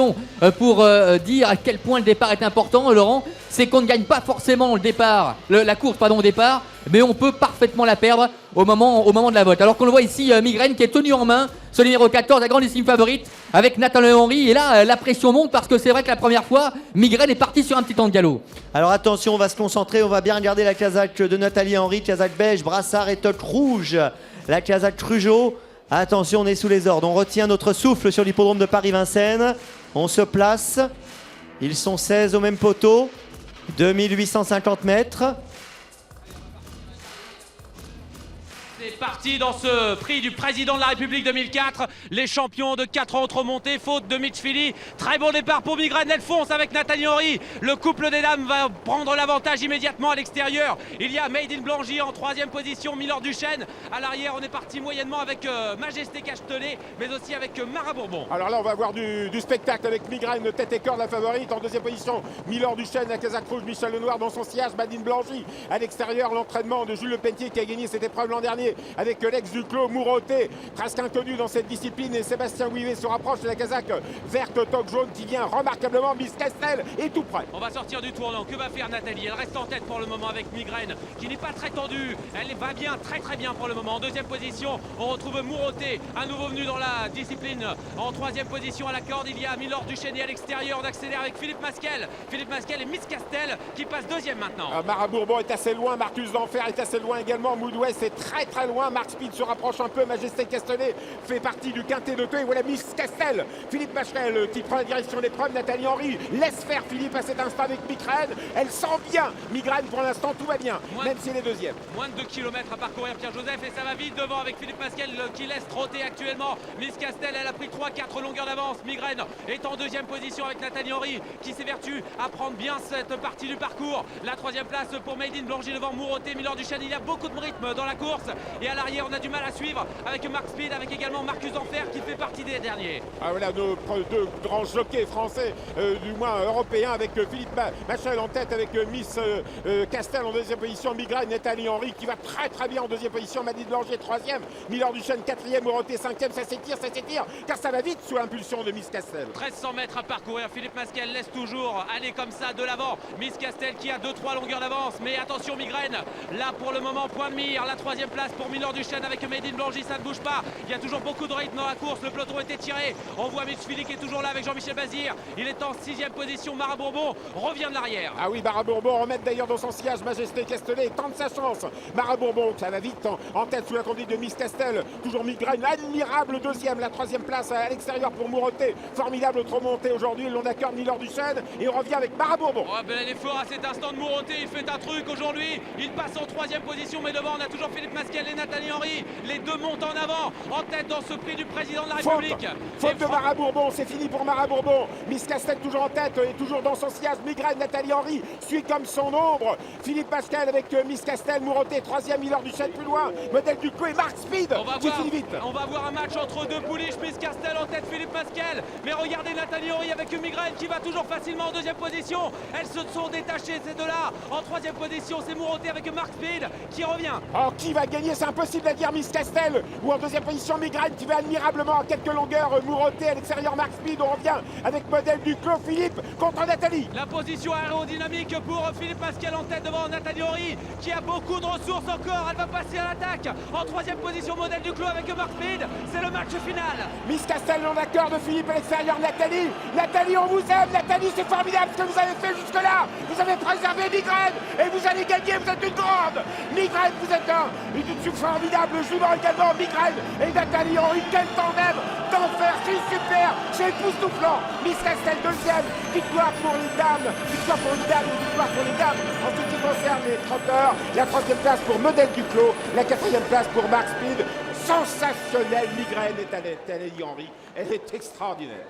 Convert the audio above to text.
raison pour dire à quel point le départ est important, Laurent. C'est qu'on ne gagne pas forcément la course au départ, mais on peut parfaitement la perdre au moment de la vote. Alors qu'on le voit ici, Migraine qui est tenu en main, ce numéro 14, la grandissime favorite, avec Nathan Henry. Et là, la pression monte parce que c'est vrai que la première fois, Migraine est parti sur un petit temps de galop. Alors attention, on va se concentrer, on va bien regarder la casaque de Nathalie Henry, casaque beige, brassard et toque rouge. La casaque Trugeau. Attention, on est sous les ordres. On retient notre souffle sur l'hippodrome de Paris-Vincennes. On se place. Ils sont 16 au même poteau. 2850 mètres. C'est parti dans ce prix du président de la République 2004. Les champions de 4 autres montées, faute de Mitch Philly. Très bon départ pour Migraine, elle fonce avec Nathalie Henry. Le couple des dames va prendre l'avantage immédiatement à l'extérieur. Il y a Made in Blangy en 3e position, Milord Duchesne. À l'arrière, on est parti moyennement avec Majesté Cachetelet, mais aussi avec Mara Bourbon. Alors là, on va avoir du spectacle avec Migraine, tête et cœur, la favorite. En 2e position, Milord Duchesne, la casaque rouge, Michel Lenoir dans son sillage, Made in Blangy. À l'extérieur, l'entraînement de Jules Lepentier qui a gagné cette épreuve l'an dernier avec Lex Duclos, Mouroté, presque inconnu dans cette discipline, et Sébastien Ouivet se rapproche de la casaque verte toque jaune qui vient remarquablement. Miss Castel est tout près. On va sortir du tournant. Que va faire Nathalie? Elle reste en tête pour le moment avec Migraine qui n'est pas très tendue. Elle va bien, très bien pour le moment. En 2e position, on retrouve Mouroté, un nouveau venu dans la discipline. En 3e position à la corde, il y a Milord Duchesne, et à l'extérieur, on accélère avec Philippe Masquel. Philippe Masquel et Miss Castel qui passe 2e maintenant. Mara Bourbon est assez loin, Marcus d'Enfer est assez loin également, Mood West est très loin, Mark Speed se rapproche un peu, Majesté Castelet fait partie du quintet de deux, et voilà Miss Castel, Philippe Masquel qui prend la direction de l'épreuve. Nathalie Henry laisse faire Philippe à cet instant avec Migraine, elle sent bien Migraine pour l'instant, tout va bien, même si elle est 2e. Moins de 2 km à parcourir Pierre-Joseph, et ça va vite devant avec Philippe Masquel qui laisse trotter actuellement Miss Castel. Elle a pris 3-4 longueurs d'avance. Migraine est en 2e position avec Nathalie Henry qui s'évertue à prendre bien cette partie du parcours. La 3e place pour Made in Blangy devant Mouroté, Milord Duchesne. Il y a beaucoup de rythme dans la course, et à l'arrière on a du mal à suivre avec Mark Speed, avec également Marcus Enfer qui fait partie des derniers. Ah voilà nos deux grands jockeys français, du moins européens, avec Philippe Machel en tête, avec Miss Castel en 2e position, Migraine, Nathalie Henry qui va très bien en 2e position, Made in Blangy 3e, Milord Duchesne 4e, Mouroté 5e. Ça s'étire car ça va vite sous l'impulsion de Miss Castel. 1300 mètres à parcourir. Philippe Masquel laisse toujours aller comme ça de l'avant Miss Castel qui a 2-3 longueurs d'avance, mais attention Migraine, là pour le moment point de mire. La 3e place pour Milord Duchesne avec Made in Blangy, ça ne bouge pas. Il y a toujours beaucoup de rythme dans la course, le peloton est étiré. On voit Mitch Philly qui est toujours là avec Jean-Michel Bazir. Il est en 6e position. Mara Bourbon revient de l'arrière. Ah oui, Mara Bourbon remet d'ailleurs dans son sillage Majesté Castelet et tente sa chance. Mara Bourbon, ça va vite en tête sous la conduite de Miss Castel. Toujours Migraine, admirable 2e. La 3e place à l'extérieur pour Mouroté. Formidable autre montée aujourd'hui. L'on accorde Milord Duchesne et on revient avec Mara Bourbon. Oh, bel effort à cet instant de Mouroté. Il fait un truc aujourd'hui. Il passe en 3e position, mais devant on a toujours Philippe Masquel et Nathalie Henry. Les deux montent en avant, en tête dans ce prix du président de la République. Faute de Mara Bourbon, c'est fini pour Mara Bourbon. Miss Castel toujours en tête et toujours dans son sillage. Migraine, Nathalie Henry suit comme son ombre. Philippe Pascal avec Miss Castel, Mouroté 3e, Milord Duchesne plus loin. Modèle du coup et Mark Speed. On va voir un match entre deux pouliches. Miss Castel en tête, Philippe Masquel. Mais regardez Nathalie Henry avec Migraine qui va toujours facilement en 2e position. Elles se sont détachées ces deux-là. En 3e position, c'est Mouroté avec Mark Speed qui revient. Alors qui va gagner? C'est impossible à dire. Miss Castel ou en 2e position Migraine qui va admirablement à quelques longueurs. Mouroté à l'extérieur, Mark Speed. On revient avec modèle du clos Philippe contre Nathalie. La position aérodynamique pour Philippe Pascal en tête devant Nathalie Henry qui a beaucoup de ressources encore. Elle va passer à l'attaque. En 3e position, modèle du clos avec Mark Speed. C'est le match final. Miss Castel en accord de Philippe à l'extérieur. Nathalie, Nathalie, on vous aime. Nathalie, c'est formidable ce que vous avez fait jusque-là. Vous avez préservé Migraine et vous allez gagner. Vous êtes une grande. Migraine, vous êtes une formidable jument également. Migraine et Nathalie Henry, quel tandem d'enfer. C'est super, c'est époustouflant. Miss Castel 2e, victoire pour les dames. Victoire pour les dames, victoire pour les dames. En ce qui concerne les trotteurs, la 3e place pour Modèle Duclos, la 4e place pour Mark Speed. Sensationnelle Migraine et Nathalie Henry. Elle est extraordinaire.